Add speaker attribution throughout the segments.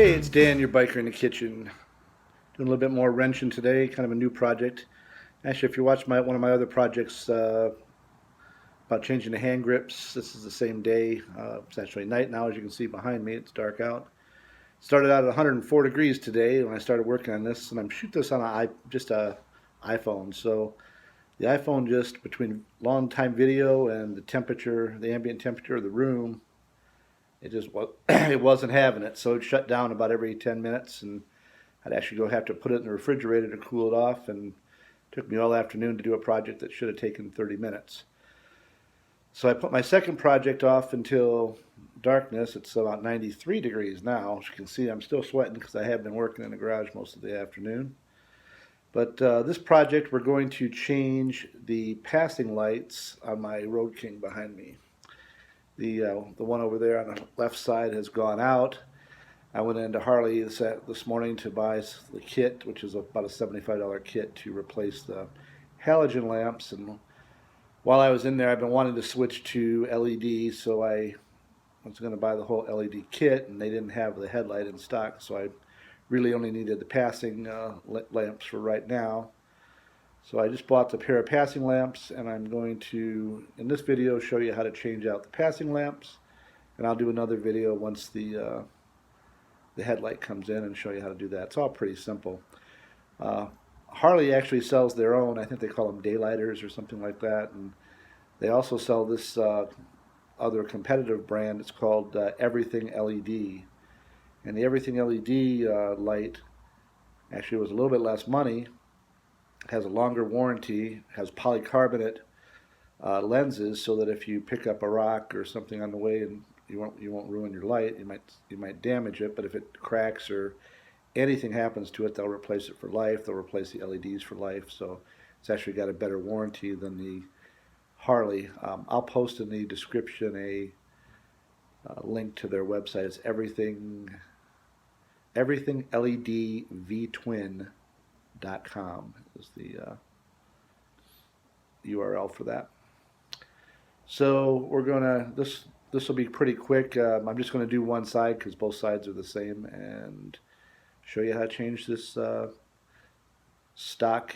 Speaker 1: Hey, it's Dan, your biker in the kitchen. Doing a little bit more wrenching today, kind of a new project. Actually, if you watch one of my other projects about changing the hand grips, this is the same day. It's actually night now, as you can see behind me. It's dark out. Started out at 104 degrees today when I started working on this, and I'm shooting this on just a iPhone. So the iPhone, just between long time video and the temperature, the ambient temperature of the room, it wasn't having it. So it shut down about every 10 minutes, and I'd actually have to put it in the refrigerator to cool it off, and it took me all afternoon to do a project that should have taken 30 minutes. So I put my second project off until darkness. It's about 93 degrees now. As you can see, I'm still sweating because I have been working in the garage most of the afternoon. But this project, we're going to change the passing lights on my RoadKing behind me. The one over there on the left side has gone out. I went into Harley this morning to buy the kit, which is about a $75 kit to replace the halogen lamps. And while I was in there, I've been wanting to switch to LED, so I was going to buy the whole LED kit, and they didn't have the headlight in stock, so I really only needed the passing lamps for right now. So I just bought the pair of passing lamps, and I'm going to, in this video, show you how to change out the passing lamps, and I'll do another video once the headlight comes in and show you how to do that. It's all pretty simple. Harley actually sells their own. I think they call them daylighters or something like that, and they also sell this other competitive brand. It's called Everything LED, and the Everything LED light actually was a little bit less money, has a longer warranty, has polycarbonate lenses, so that if you pick up a rock or something on the way and you won't ruin your light. You might damage it, but if it cracks or anything happens to it, they'll replace it for life. They'll replace the LEDs for life. So it's actually got a better warranty than the Harley. I'll post in the description a link to their website. It's everything LED vtwin.com is the URL for that. So we're gonna this will be pretty quick. I'm just going to do one side because both sides are the same, and show you how to change this stock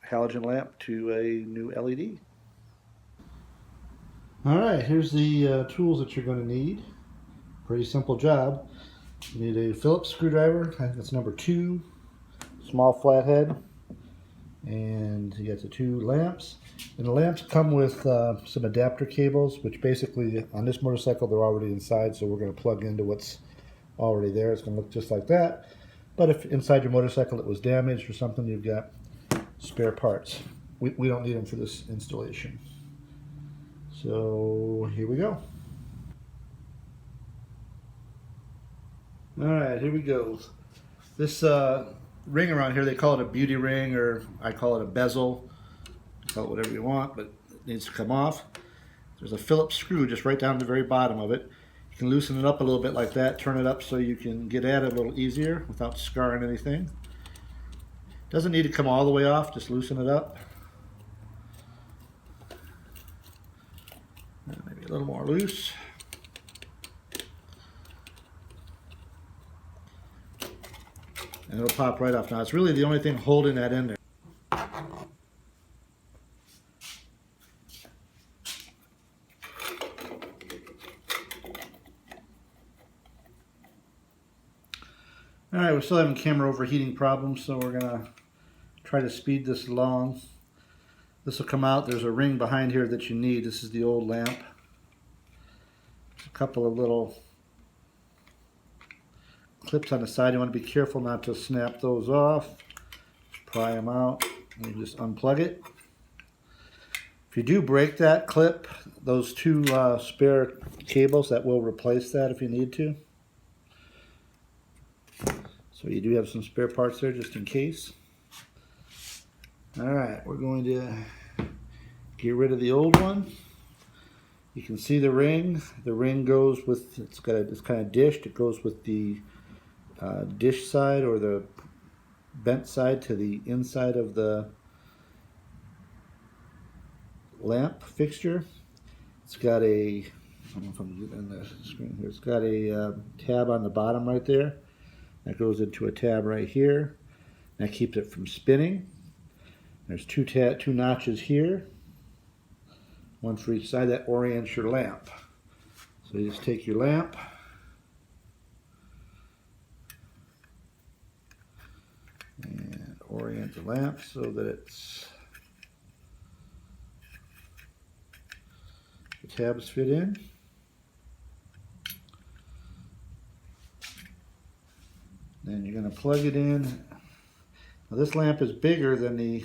Speaker 1: halogen lamp to a new LED. Alright, here's the tools that you're going to need. Pretty simple job. You need a Phillips screwdriver, I think it's number 2, small flathead, and you got the 2 lamps. And the lamps come with some adapter cables, which basically on this motorcycle they're already inside, so we're going to plug into what's already there. It's going to look just like that. But if inside your motorcycle it was damaged or something, you've got spare parts. We don't need them for this installation. So here we go. Alright, here we go. This ring around here, they call it a beauty ring, or I call it a bezel. Call it whatever you want, but it needs to come off. There's a Phillips screw just right down to the very bottom of it. You can loosen it up a little bit like that, turn it up so you can get at it a little easier without scarring anything. Doesn't need to come all the way off, just loosen it up. And maybe a little more loose. And it'll pop right off. Now it's really the only thing holding that in there. Alright, we're still having camera overheating problems, so we're going to try to speed this along. This will come out. There's a ring behind here that you need. This is the old lamp. There's a couple of little clips on the side. You want to be careful not to snap those off. Pry them out and you just unplug it. If you do break that clip, those 2 spare cables, that will replace that if you need to. So you do have some spare parts there just in case. Alright, we're going to get rid of the old one. You can see the ring. The ring goes with, it's kind of dished. It goes with the dish side or the bent side to the inside of the lamp fixture. It's got a, I don't know if I'm getting in the screen here. It's got a tab on the bottom right there. That goes into a tab right here. That keeps it from spinning. There's two notches here, one for each side. That orients your lamp. So you just take your lamp, and orient the lamp so that the tabs fit in. Then you're going to plug it in. Now this lamp is bigger than the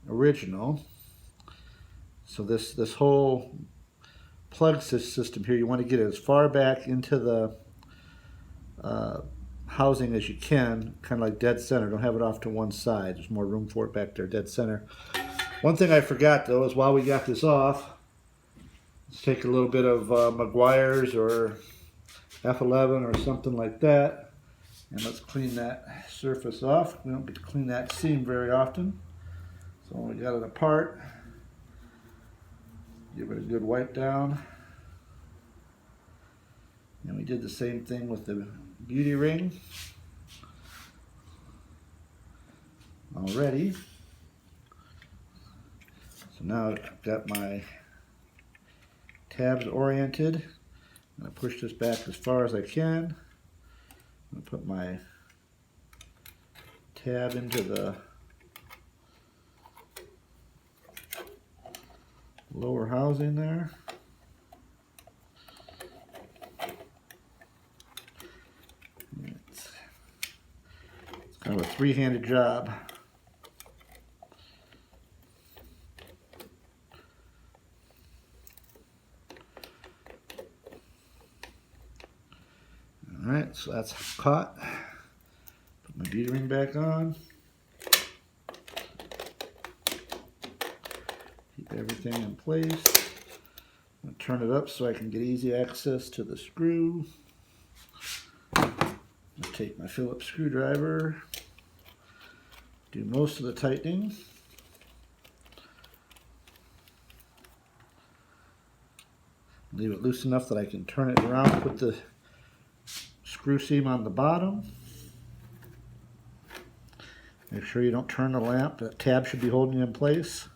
Speaker 1: original, so this whole plug system here, you want to get it as far back into the housing as you can, kind of like dead center. Don't have it off to one side. There's more room for it back there, dead center. One thing I forgot though is while we got this off, let's take a little bit of Meguiar's or F11 or something like that, and let's clean that surface off. We don't get to clean that seam very often, so when we got it apart, give it a good wipe down. And we did the same thing with the beauty ring already. So now I've got my tabs oriented. I'm going to push this back as far as I can. I'm going to put my tab into the lower housing there. It's kind of a three-handed job. Alright, so that's caught. Put my beauty ring back on. Keep everything in place. I'm going to turn it up so I can get easy access to the screw. Just take my Phillips screwdriver. Do most of the tightening. Leave it loose enough that I can turn it around, put the screw seam on the bottom. Make sure you don't turn the lamp. That tab should be holding it in place.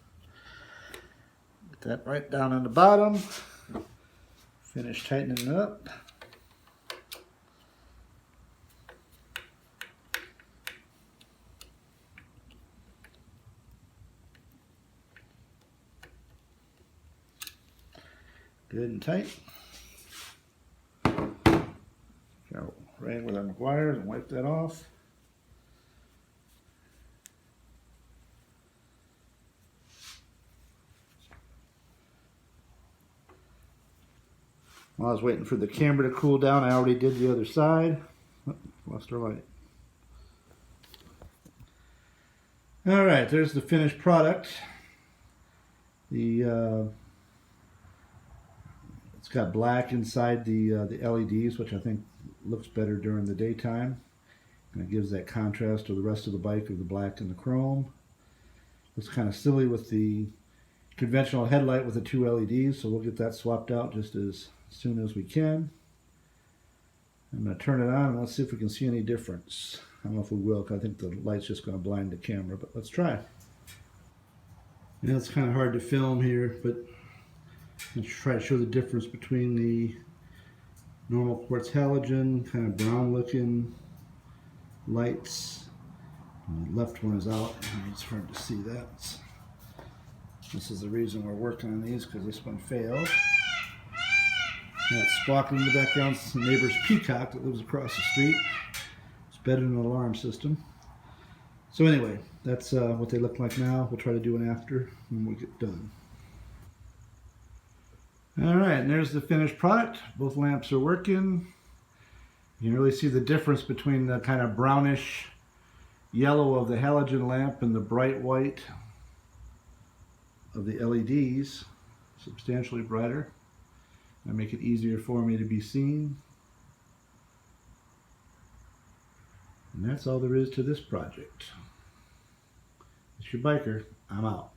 Speaker 1: Get that right down on the bottom. Finish tightening it up. Good and tight. Go right with our Meguiar's and wipe that off. While I was waiting for the camera to cool down, I already did the other side. Oh, lost our light. Alright, there's the finished product. It's got black inside the LEDs, which I think looks better during the daytime. And it gives that contrast to the rest of the bike of the black and the chrome. Looks kind of silly with the conventional headlight with the two LEDs, so we'll get that swapped out just as soon as we can. I'm going to turn it on and let's see if we can see any difference. I don't know if we will, because I think the light's just going to blind the camera, but let's try. Yeah, it's kind of hard to film here, but let's try to show the difference between the normal quartz halogen, kind of brown looking lights. And the left one is out. It's hard to see that. This is the reason we're working on these, because this one failed. And it's squawking in the background. It's the neighbor's peacock that lives across the street. It's better than an alarm system. So anyway, that's what they look like now. We'll try to do an after when we get done. Alright, and there's the finished product. Both lamps are working. You can really see the difference between the kind of brownish yellow of the halogen lamp and the bright white of the LEDs. Substantially brighter. That make it easier for me to be seen. And that's all there is to this project. It's your biker. I'm out.